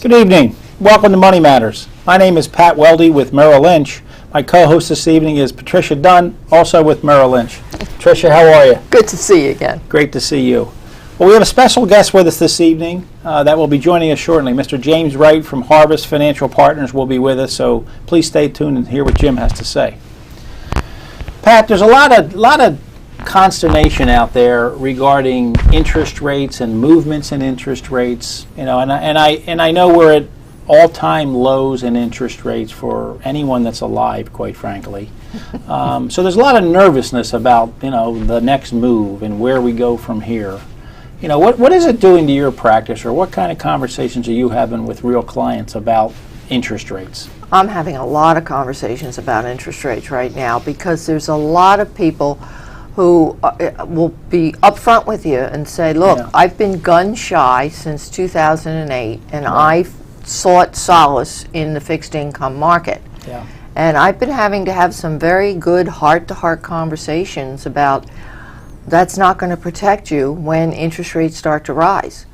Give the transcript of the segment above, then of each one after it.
Good evening. Welcome to Money Matters. My name is Pat Welde with Merrill Lynch. My co-host this evening is Patricia Dunn, also with Merrill Lynch. Patricia, how are you? Good to see you again. Great to see you. Well, we have a special guest with us this evening that will be joining us shortly. Mr. James Wright from Harvest Financial Partners will be with us, so please stay tuned and hear what Jim has to say. Pat, there's a lot of consternation out there regarding interest rates and movements in interest rates. You know, and I know we're at all-time lows in interest rates for anyone that's alive, quite frankly. So there's a lot of nervousness about, the next move and where we go from here. What is it doing to your practice, or what kind of conversations are you having with real clients about interest rates? I'm having a lot of conversations about interest rates right now because there's a lot of people who will be upfront with you and say, look, yeah, I've been gun shy since 2008 and I've sought solace in the fixed income market. Yeah. And I've been having to have some very good heart-to-heart conversations about that's not going to protect you when interest rates start to rise.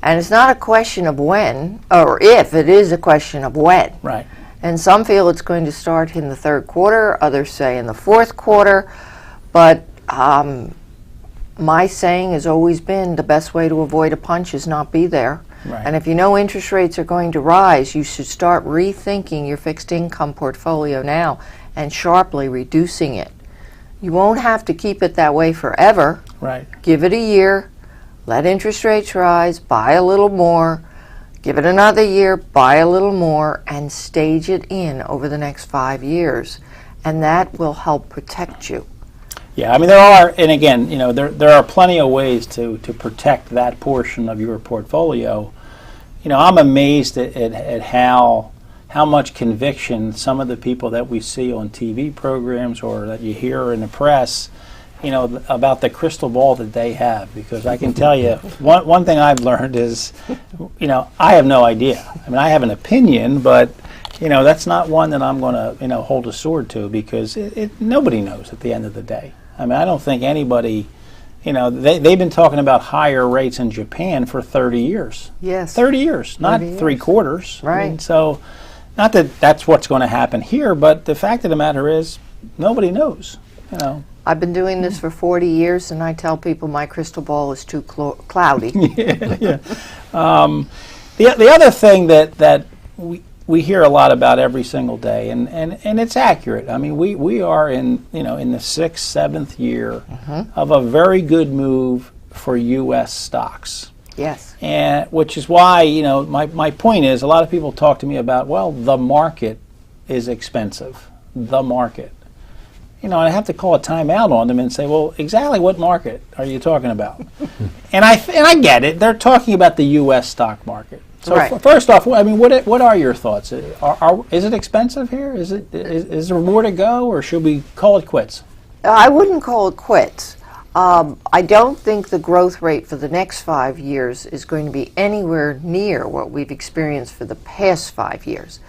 And it's not a question of when, or if, it is a question of when. Right. And some feel it's going to start in the third quarter, others say in the fourth quarter, but my saying has always been the best way to avoid a punch is not be there. Right. And if you know interest rates are going to rise, you should start rethinking your fixed income portfolio now and sharply reducing it. You won't have to keep it that way forever. Right. Give it a year, let interest rates rise, buy a little more, give it another year, buy a little more, and stage it in over the next 5 years. And that will help protect you. Yeah, I mean, there are, and again, there are plenty of ways to protect that portion of your portfolio. I'm amazed at how much conviction some of the people that we see on TV programs or that you hear in the press, about the crystal ball that they have. Because I can tell you, one thing I've learned is, I have no idea. I mean, I have an opinion, but that's not one that I'm going to, hold a sword to, because nobody knows at the end of the day. I mean, I don't think anybody, they've been talking about higher rates in Japan for 30 years. Yes. 30 years, not 30 years. 3 quarters. Right. I mean, so, not that that's what's going to happen here, but the fact of the matter is, nobody knows, I've been doing this for 40 years, and I tell people my crystal ball is too cloudy. Yeah. The other thing that we hear a lot about every single day, and it's accurate. I mean, we are in the 6th, 7th year of a very good move for U.S. stocks. Yes. And which is why, my point is, a lot of people talk to me about, well, the market is expensive. The market. And I have to call a timeout on them and say, well, exactly what market are you talking about? and I get it. They're talking about the U.S. stock market. So right. First off, I mean, what are your thoughts? Is it expensive here? Is there more to go, or should we call it quits? I wouldn't call it quits. I don't think the growth rate for the next 5 years is going to be anywhere near what we've experienced for the past 5 years.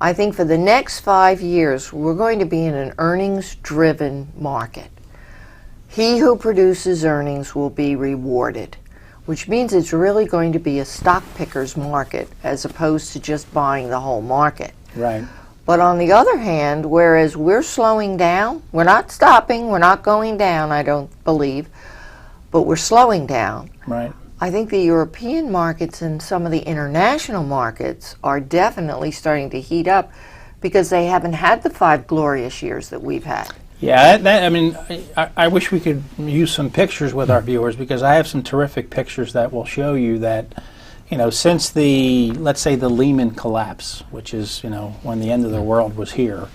I think for the next 5 years, we're going to be in an earnings-driven market. He who produces earnings will be rewarded, which means it's really going to be a stock picker's market as opposed to just buying the whole market. Right. But on the other hand, whereas we're slowing down, we're not stopping, we're not going down, I don't believe, but we're slowing down. Right. I think the European markets and some of the international markets are definitely starting to heat up because they haven't had the 5 glorious years that we've had. Yeah, I wish we could use some pictures with our viewers, because I have some terrific pictures that will show you that, since let's say the Lehman collapse, which is, when the end of the world was here,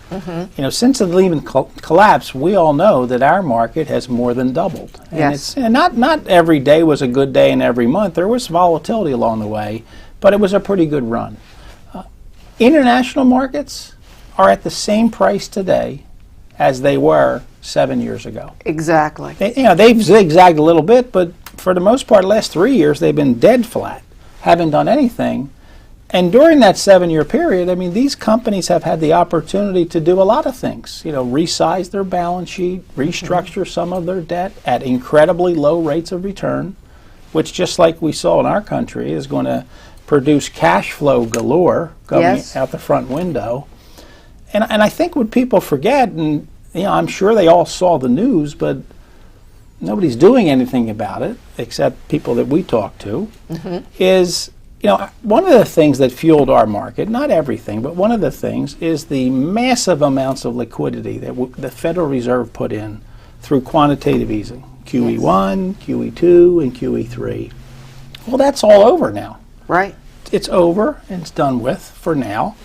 since the Lehman collapse, we all know that our market has more than doubled. And yes. And not every day was a good day and every month. There was volatility along the way, but it was a pretty good run. International markets are at the same price today as they were 7 years ago. Exactly. They've zigzagged a little bit, but for the most part, the last 3 years, they've been dead flat, haven't done anything. And during that 7-year period, I mean, these companies have had the opportunity to do a lot of things. Resize their balance sheet, restructure some of their debt at incredibly low rates of return, which, just like we saw in our country, is going to produce cash flow galore coming Yes. out the front window. And I think what people forget, and I'm sure they all saw the news, but nobody's doing anything about it except people that we talk to, is, one of the things that fueled our market, not everything, but one of the things is the massive amounts of liquidity that the Federal Reserve put in through quantitative easing, QE1, QE2, and QE3. Well, that's all over now. Right. It's over and it's done with for now.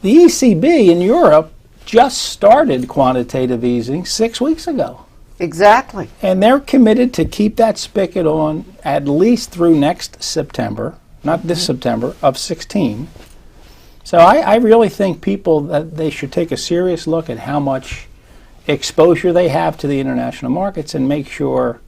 The ECB in Europe just started quantitative easing 6 weeks ago. Exactly. And they're committed to keep that spigot on at least through next September, not this September, of 16. So I really think people that they should take a serious look at how much exposure they have to the international markets and make sure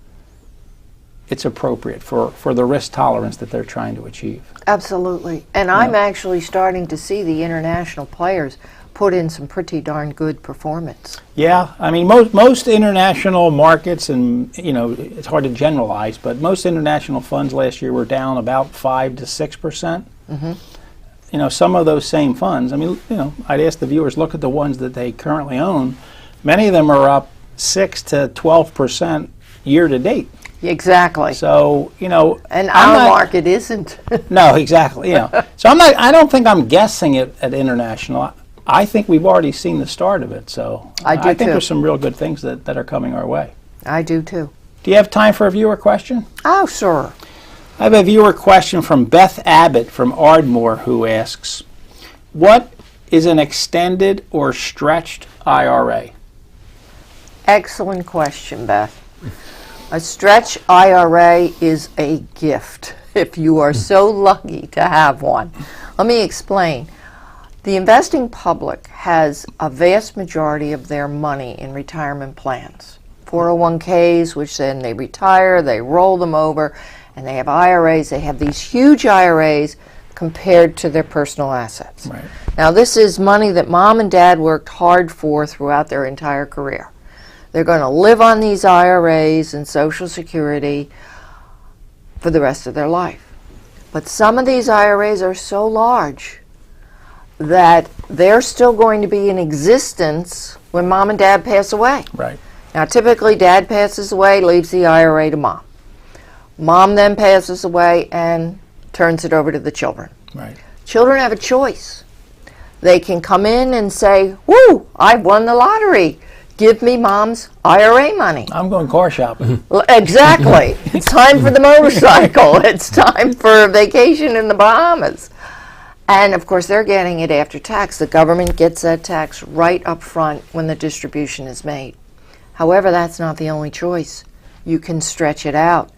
it's appropriate for the risk tolerance that they're trying to achieve. Absolutely. And I'm actually starting to see the international players put in some pretty darn good performance. Yeah, I mean, most international markets, and it's hard to generalize, but most international funds last year were down about 5 to 6%. Some of those same funds, I mean, I'd ask the viewers, look at the ones that they currently own. Many of them are up 6 to 12% year to date. Exactly. So, and our market isn't. No, exactly. So I don't think I'm guessing it at international. I think we've already seen the start of it. So I do think too. there's some real good things that are coming our way. I do too. Do you have time for a viewer question? Oh, sure. I have a viewer question from Beth Abbott from Ardmore, who asks, what is an extended or stretched IRA? Excellent question, Beth. A stretch IRA is a gift if you are so lucky to have one. Let me explain. The investing public has a vast majority of their money in retirement plans. 401ks, which then they retire, they roll them over, and they have IRAs. They have these huge IRAs compared to their personal assets. Right. Now, this is money that mom and dad worked hard for throughout their entire career. They're going to live on these IRAs and Social Security for the rest of their life. But some of these IRAs are so large that they're still going to be in existence when mom and dad pass away. Right. Now, typically, dad passes away, leaves the IRA to mom. Mom then passes away and turns it over to the children. Right. Children have a choice. They can come in and say, woo, I won the lottery. Give me mom's IRA money. I'm going car shopping. Exactly. It's time for the motorcycle. It's time for a vacation in the Bahamas. And, of course, they're getting it after tax. The government gets that tax right up front when the distribution is made. However, that's not the only choice. You can stretch it out.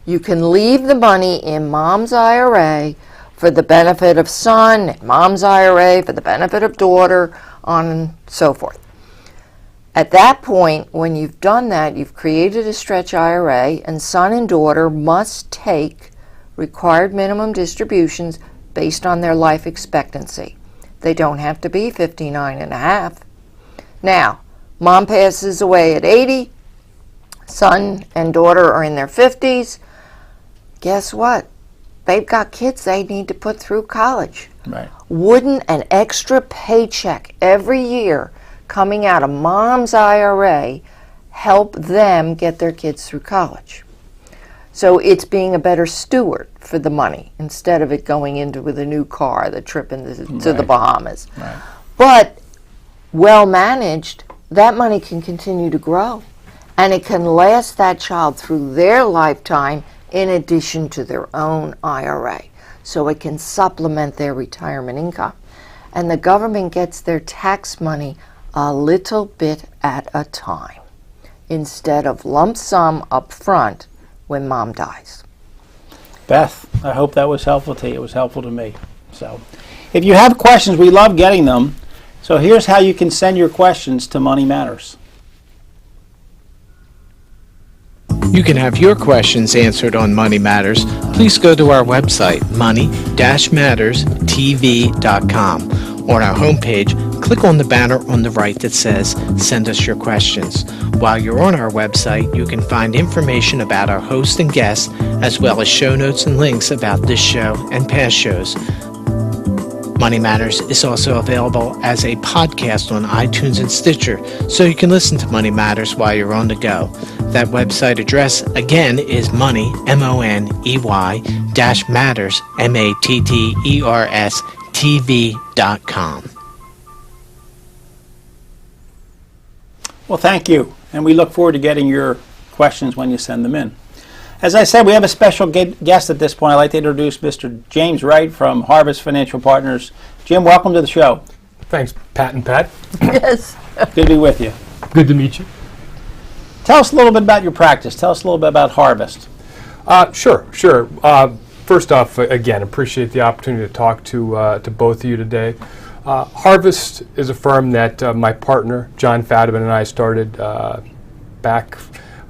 You can leave the money in mom's IRA for the benefit of son, and mom's IRA for the benefit of daughter, on and so forth. At that point, when you've done that, you've created a stretch IRA, and son and daughter must take required minimum distributions based on their life expectancy. They don't have to be 59 and a half. Now, mom passes away at 80, son and daughter are in their 50s. Guess what? They've got kids they need to put through college. Right. Wouldn't an extra paycheck every year coming out of mom's IRA help them get their kids through college? So it's being a better steward for the money instead of it going into with a new car, the trip to the Bahamas. Right. But well managed, that money can continue to grow, and it can last that child through their lifetime in addition to their own IRA. So it can supplement their retirement income. And the government gets their tax money a little bit at a time instead of lump sum up front when mom dies. Beth, I hope that was helpful to you. It was helpful to me. So, if you have questions, we love getting them. So here's how you can send your questions to Money Matters. You can have your questions answered on Money Matters. Please go to our website, money-matterstv.com. On our homepage, click on the banner on the right that says Send Us Your Questions. While you're on our website, you can find information about our host and guests, as well as show notes and links about this show and past shows. Money Matters is also available as a podcast on iTunes and Stitcher, so you can listen to Money Matters while you're on the go. That website address, again, is money, M-O-N-E-Y, -matters, M-A-T-T-E-R-S, TV.com. Well, thank you, and we look forward to getting your questions when you send them in. As I said, we have a special guest at this point. I'd like to introduce Mr. James Wright from Harvest Financial Partners. Jim, welcome to the show. Thanks, Pat and Pat. Yes. Good to be with you. Good to meet you. Tell us a little bit about your practice. Tell us a little bit about Harvest. Sure. First off, again, appreciate the opportunity to talk to both of you today. Harvest is a firm that my partner, John Fadiman, and I started back.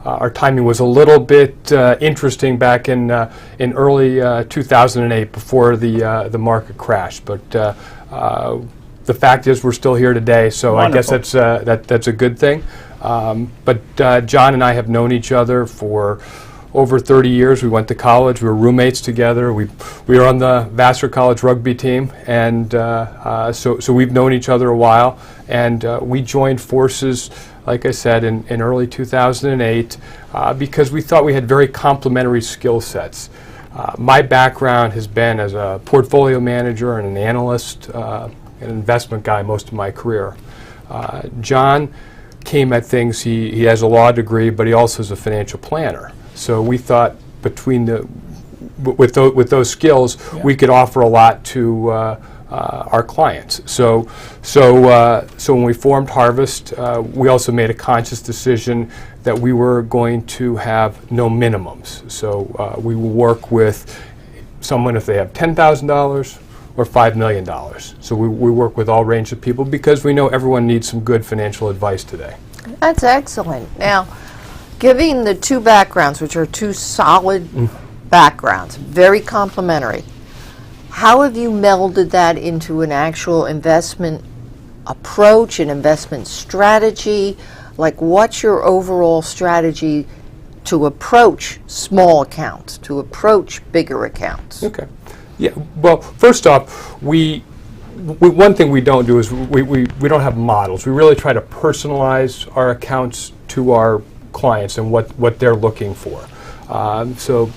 Our timing was a little bit interesting back in early 2008, before the market crashed. But the fact is, we're still here today, so wonderful. I guess that's a good thing. But John and I have known each other for over 30 years. We went to college. We were roommates together. We were on the Vassar College rugby team, and so we've known each other a while. And we joined forces, like I said, in early 2008 because we thought we had very complementary skill sets. My background has been as a portfolio manager and an analyst, an investment guy most of my career. John came at things, he has a law degree, but he also is a financial planner. So we thought with those skills, yeah, we could offer a lot to our clients. So when we formed Harvest, we also made a conscious decision that we were going to have no minimums. So we will work with someone if they have $10,000 or $5 million. So we work with all range of people because we know everyone needs some good financial advice today. That's excellent. Now, giving the two backgrounds, which are two solid backgrounds, very complementary, how have you melded that into an actual investment approach, an investment strategy? Like, what's your overall strategy to approach small accounts, to approach bigger accounts? Okay. Yeah. Well, first off, one thing we don't do is we don't have models. We really try to personalize our accounts to our clients and what they're looking for. So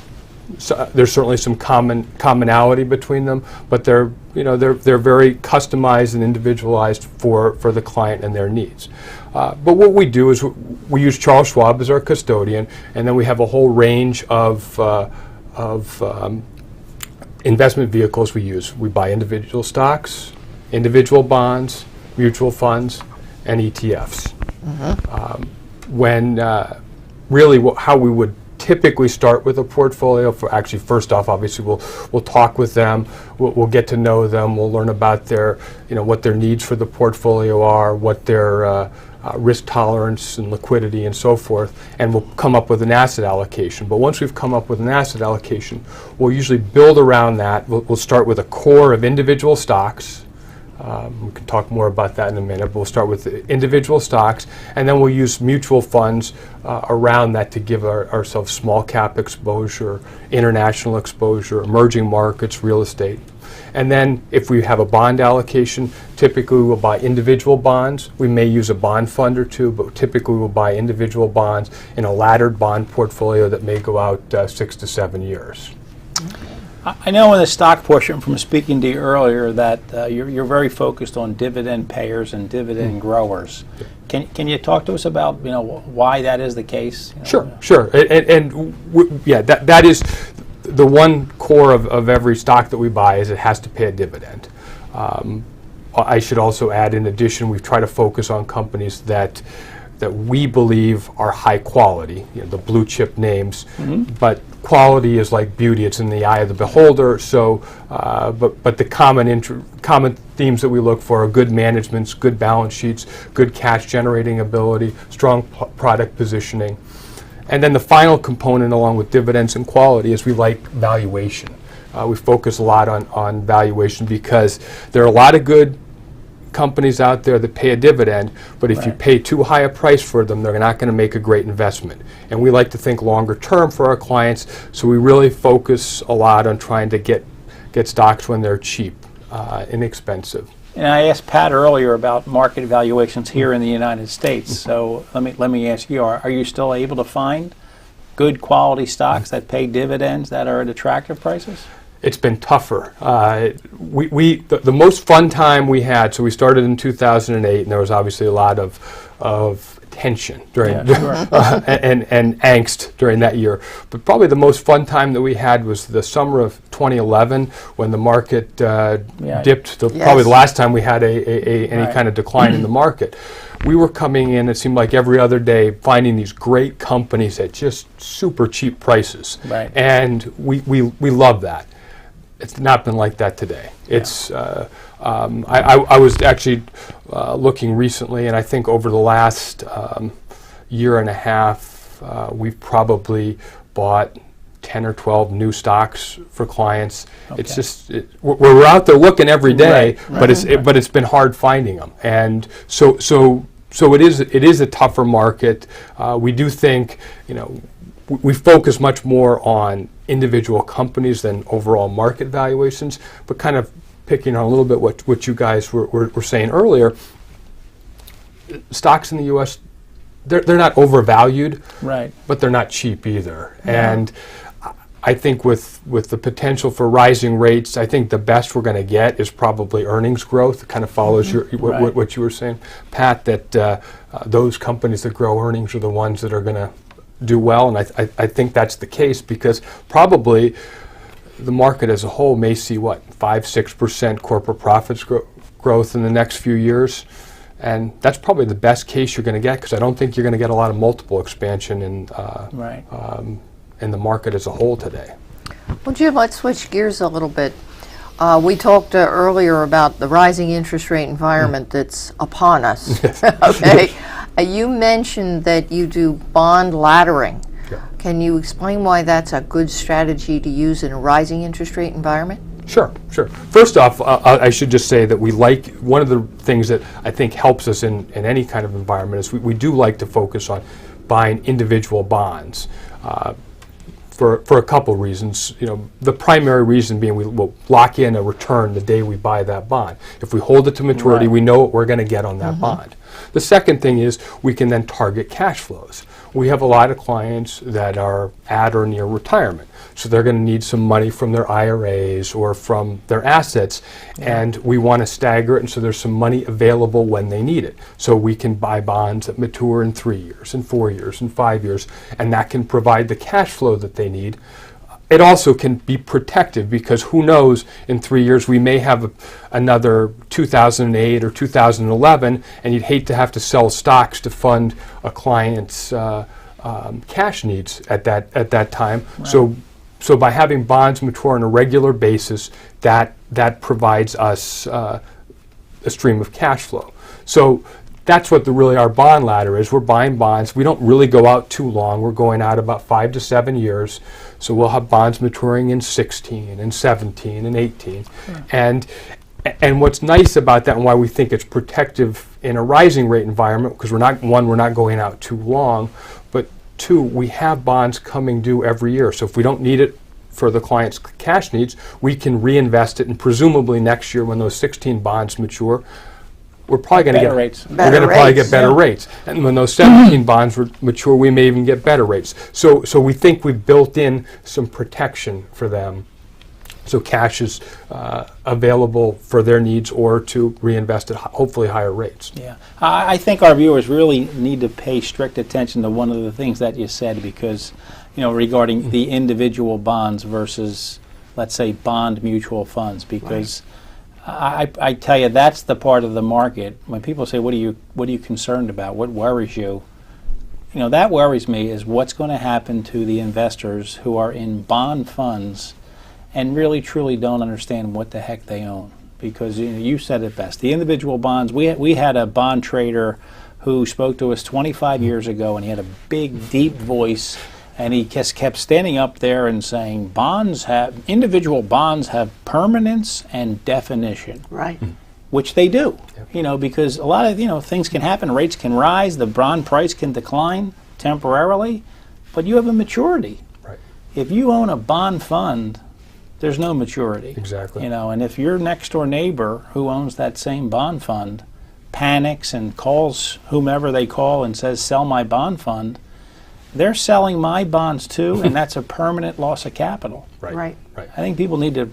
there's certainly some commonality between them, but they're very customized and individualized for the client and their needs. But what we do is we use Charles Schwab as our custodian, and then we have a whole range of investment vehicles we use. We buy individual stocks, individual bonds, mutual funds, and ETFs. How we would typically start with a portfolio, first off, obviously we'll talk with them, we'll get to know them, we'll learn about their, what their needs for the portfolio are, what their risk tolerance and liquidity and so forth, and we'll come up with an asset allocation. But once we've come up with an asset allocation, we'll usually build around that. We'll start with a core of individual stocks. We can talk more about that in a minute, but we'll start with individual stocks, and then we'll use mutual funds around that to give ourselves small cap exposure, international exposure, emerging markets, real estate. And then if we have a bond allocation, typically we'll buy individual bonds. We may use a bond fund or two, but typically we'll buy individual bonds in a laddered bond portfolio that may go out 6 to 7 years. I know in the stock portion, from speaking to you earlier, that you're very focused on dividend payers and dividend growers. Can you talk to us about why that is the case? Sure. That is the one core of every stock that we buy is it has to pay a dividend. I should also add, in addition, we try to focus on companies that we believe are high quality, the blue chip names, but quality is like beauty, it's in the eye of the beholder. So, but the common themes that we look for are good managements, good balance sheets, good cash generating ability, strong product positioning. And then the final component, along with dividends and quality, is we like valuation. We focus a lot on valuation because there are a lot of good companies out there that pay a dividend, but if you Right. pay too high a price for them, they're not going to make a great investment. And we like to think longer term for our clients, so we really focus a lot on trying to get stocks when they're cheap, inexpensive. And I asked Pat earlier about market valuations here in the United States. So let me ask you: Are you still able to find good quality stocks that pay dividends that are at attractive prices? It's been tougher. The most fun time we had. So we started in 2008, and there was obviously a lot of tension during and angst during that year. But probably the most fun time that we had was the summer of 2011, when the market dipped. Probably the last time we had any kind of decline in the market. We were coming in, it seemed like every other day, finding these great companies at just super cheap prices. Right. And we love that. It's not been like that today. It's I was actually looking recently, and I think over the last year and a half, we've probably bought 10 or 12 new stocks for clients. Okay. It's just we're out there looking every day, Right. but it's been hard finding them, and so it is a tougher market. We do think, we focus much more on individual companies than overall market valuations, but kind of picking on a little bit what you guys were saying earlier, stocks in the U.S., they're not overvalued, Right. but they're not cheap either. And I think with the potential for rising rates, I think the best we're going to get is probably earnings growth. It kind of follows what you were saying, Pat, that those companies that grow earnings are the ones that are going to do well, and I think that's the case, because probably the market as a whole may see 5-6% corporate profits growth in the next few years, and that's probably the best case you're going to get, because I don't think you're going to get a lot of multiple expansion in the market as a whole today. Well, Jim, let's switch gears a little bit. We talked earlier about the rising interest rate environment that's upon us. Okay. You mentioned that you do bond laddering. Yeah. Can you explain why that's a good strategy to use in a rising interest rate environment? Sure. First off, I should just say that we like, one of the things that I think helps us in any kind of environment is we do like to focus on buying individual bonds. For a couple of reasons. The primary reason being we will lock in a return the day we buy that bond. If we hold it to maturity, we know what we're going to get on that bond. The second thing is we can then target cash flows. We have a lot of clients that are at or near retirement, so they're going to need some money from their IRAs or from their assets, and we want to stagger it, and so there's some money available when they need it. So we can buy bonds that mature in 3 years, and 4 years, and 5 years, and that can provide the cash flow that they need. It also can be protective, because who knows, in 3 years we may have another 2008 or 2011, and you'd hate to have to sell stocks to fund a client's cash needs at that time. Right. So by having bonds mature on a regular basis, that provides us a stream of cash flow. So that's what really our bond ladder is. We're buying bonds. We don't really go out too long. We're going out about 5 to 7 years. So we'll have bonds maturing in 16 and 17 and 18. Sure. And what's nice about that, and why we think it's protective in a rising rate environment, because we're not going out too long, but two, we have bonds coming due every year. So if we don't need it for the client's cash needs, we can reinvest it, and presumably next year when those 16 bonds mature, we're probably going to get rates. We're going to probably get better rates, and when those 17 bonds mature, we may even get better rates. So we think we've built in some protection for them, so cash is available for their needs or to reinvest at hopefully higher rates. Yeah, I think our viewers really need to pay strict attention to one of the things that you said, because regarding the individual bonds versus, let's say, bond mutual funds, because. Right. I tell you, that's the part of the market when people say, what are you concerned about? What worries you? That worries me, is what's going to happen to the investors who are in bond funds and really truly don't understand what the heck they own. Because you said it best. The individual bonds, we had a bond trader who spoke to us 25 years ago, and he had a big, deep voice. And he just kept standing up there and saying, individual bonds have permanence and definition. Right. which they do. Yep. Because a lot of things can happen. Rates can rise, the bond price can decline temporarily, but you have a maturity. Right. If you own a bond fund, there's no maturity. Exactly. And if your next door neighbor who owns that same bond fund panics and calls whomever they call and says, sell my bond fund, they're selling my bonds too, and that's a permanent loss of capital. Right. I think people need to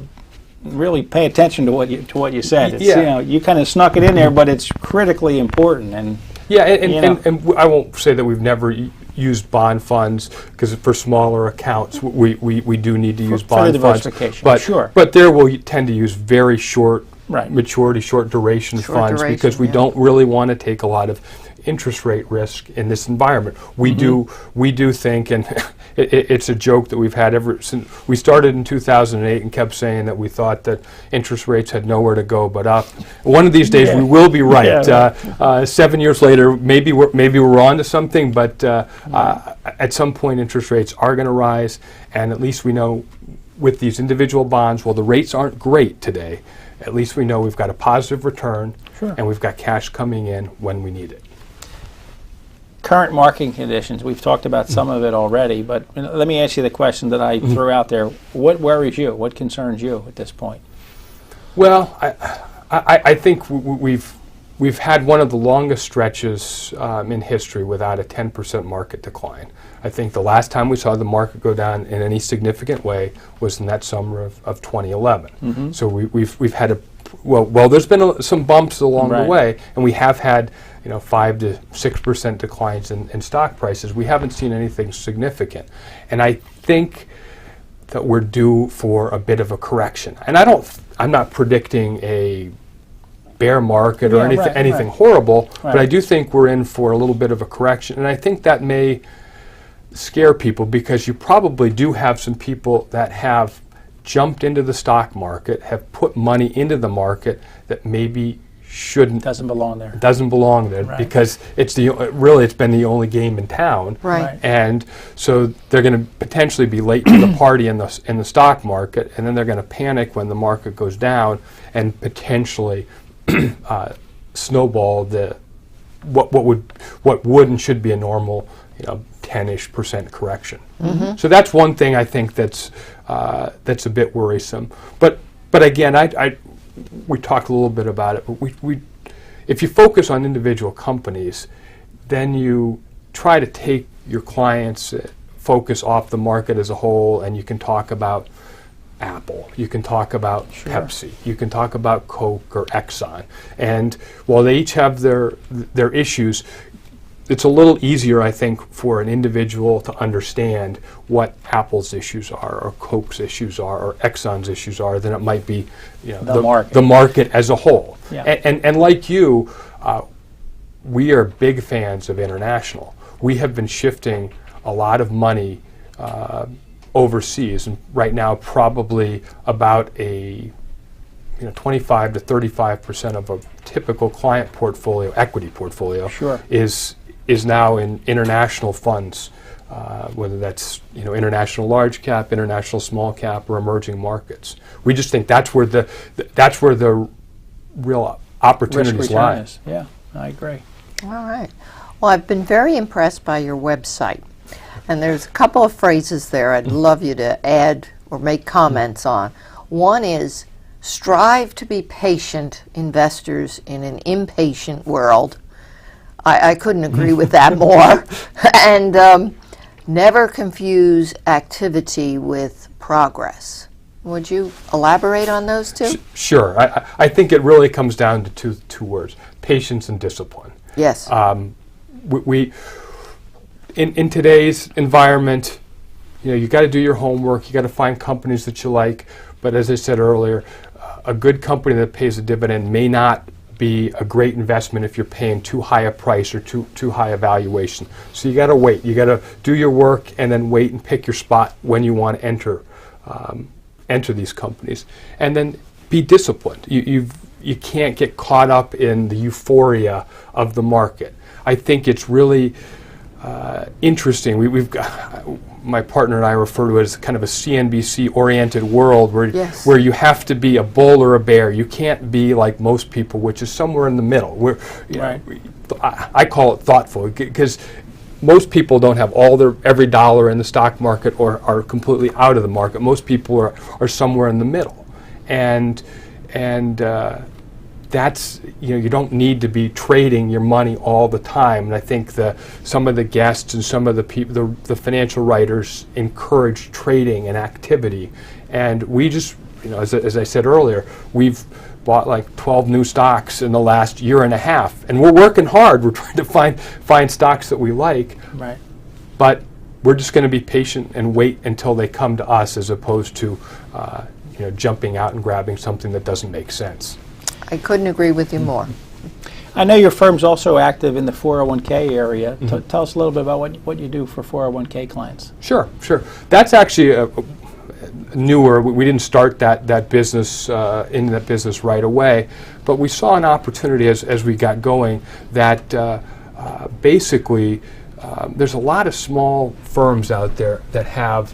really pay attention to what you said. It's, Yeah. You kind of snuck it in there, but it's critically important. And and I won't say that we've never used bond funds, because for smaller accounts we do need to use bond the funds. diversification, But sure. But there we'll tend to use very short Right. maturity, short duration Short funds, duration, because we yeah. don't really want to take a lot of interest rate risk in this environment. We do think, and it's a joke that we've had ever since we started in 2008 and kept saying that we thought that interest rates had nowhere to go but up. One of these days we will be right. Yeah. 7 years later, maybe we're on to something, but at some point interest rates are going to rise, and at least we know with these individual bonds, while the rates aren't great today, at least we know we've got a positive return, Sure. and we've got cash coming in when we need it. Current market conditions, we've talked about some of it already, but let me ask you the question that I threw out there. What worries you? What concerns you at this point? Well, I think we've had one of the longest stretches in history without a 10% market decline. I think the last time we saw the market go down in any significant way was in that summer of 2011. So we've had there's been some bumps along the way, and we have had 5 to 6% declines in stock prices. We haven't seen anything significant, and I think that we're due for a bit of a correction. And I'm not predicting a bear market or anything horrible, but I do think we're in for a little bit of a correction, and I think that may scare people, because you probably do have some people that have jumped into the stock market, have put money into the market that maybe doesn't belong there because it's been the only game in town, and so they're going to potentially be late to the party in the stock market, and then they're going to panic when the market goes down and potentially snowball what would and should be a normal 10-ish% correction. So that's one thing I think that's a bit worrisome. But again, we talked a little bit about it. But if you focus on individual companies, then you try to take your clients' focus off the market as a whole, and you can talk about Apple, you can talk about Pepsi, you can talk about Coke or Exxon, and while they each have their issues, it's a little easier, I think, for an individual to understand what Apple's issues are, or Coke's issues are, or Exxon's issues are, than it might be the market as a whole. Yeah. And like you, we are big fans of international. We have been shifting a lot of money overseas, and right now probably about a 25 to 35% of a typical client portfolio, equity portfolio, is now in international funds, whether that's international large cap, international small cap, or emerging markets. We just think that's where the real opportunities lie. Yeah, I agree. All right. Well, I've been very impressed by your website, and there's a couple of phrases there I'd love you to add or make comments on. One is, strive to be patient investors in an impatient world. I couldn't agree with that more. And never confuse activity with progress. Would you elaborate on those two? Sure. I think it really comes down to two words: patience and discipline. Yes. We in today's environment, you got to do your homework. You got to find companies that you like. But as I said earlier, a good company that pays a dividend may not be a great investment if you're paying too high a price or too high a valuation. So you got to wait. You got to do your work and then wait and pick your spot when you want to enter these companies, and then be disciplined. You can't get caught up in the euphoria of the market. I think it's really interesting. We've got, my partner and I refer to it as kind of a CNBC-oriented world where Yes. where you have to be a bull or a bear. You can't be like most people, which is somewhere in the middle. Where you know, I call it thoughtful, because most people don't have every dollar in the stock market or are completely out of the market. Most people are somewhere in the middle, and that's, you don't need to be trading your money all the time. And I think some of the guests and some of the people, the financial writers, encourage trading and activity. And we just, as I said earlier, we've bought like 12 new stocks in the last year and a half, and we're working hard. We're trying to find stocks that we like, Right. but we're just going to be patient and wait until they come to us, as opposed to jumping out and grabbing something that doesn't make sense. I couldn't agree with you more. I know your firm's also active in the 401k area. Tell us a little bit about what you do for 401k clients. Sure. That's actually newer. We didn't start that business in that business right away, but we saw an opportunity as we got going that basically there's a lot of small firms out there that have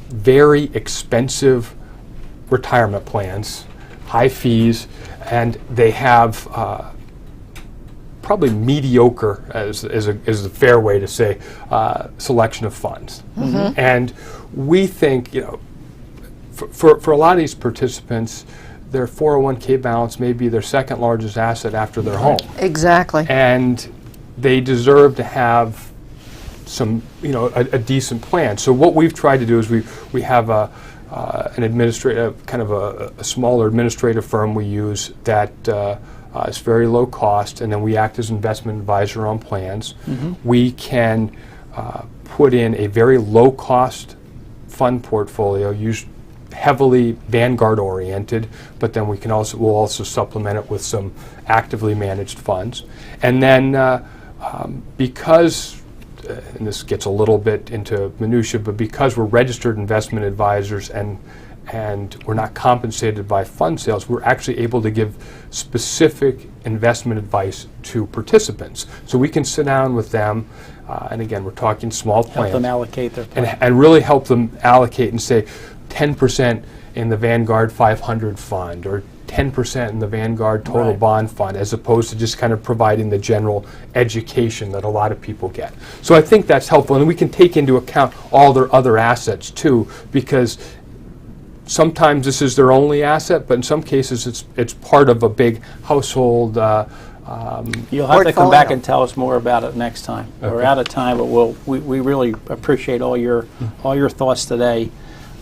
very expensive retirement plans, high fees, and they have probably mediocre, as a fair way to say, selection of funds. And we think, for a lot of these participants, their 401k balance may be their second largest asset after their home. Exactly. And they deserve to have some, a decent plan. So what we've tried to do is we have an administrative, kind of a smaller administrative firm we use that is very low cost, and then we act as investment advisor on plans. We can put in a very low cost fund portfolio, heavily Vanguard oriented, but then we'll also supplement it with some actively managed funds. And then because and this gets a little bit into minutia, but because we're registered investment advisors and we're not compensated by fund sales, we're actually able to give specific investment advice to participants. So we can sit down with them, and again, we're talking small plans. Help them allocate their plan. And really help them allocate and say 10% in the Vanguard 500 fund, or 10% in the Vanguard Total Right. Bond Fund, as opposed to just kind of providing the general education that a lot of people get. So I think that's helpful, and we can take into account all their other assets too, because sometimes this is their only asset, but in some cases it's part of a big household. You'll have to come back portfolio. and tell us more about it next time. We're Okay. out of time, but we really appreciate all your thoughts today.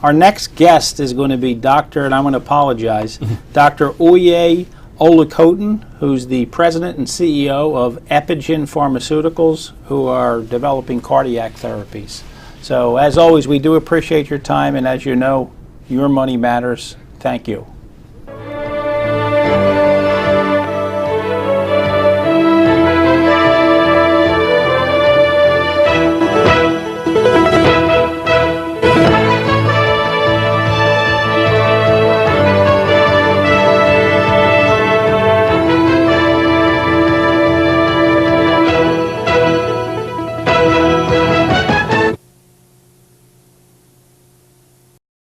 Our next guest is going to be Dr., and I'm going to apologize, Dr. Oye Olakotin, who's the president and CEO of Epigen Pharmaceuticals, who are developing cardiac therapies. So, as always, we do appreciate your time, and as you know, your money matters. Thank you.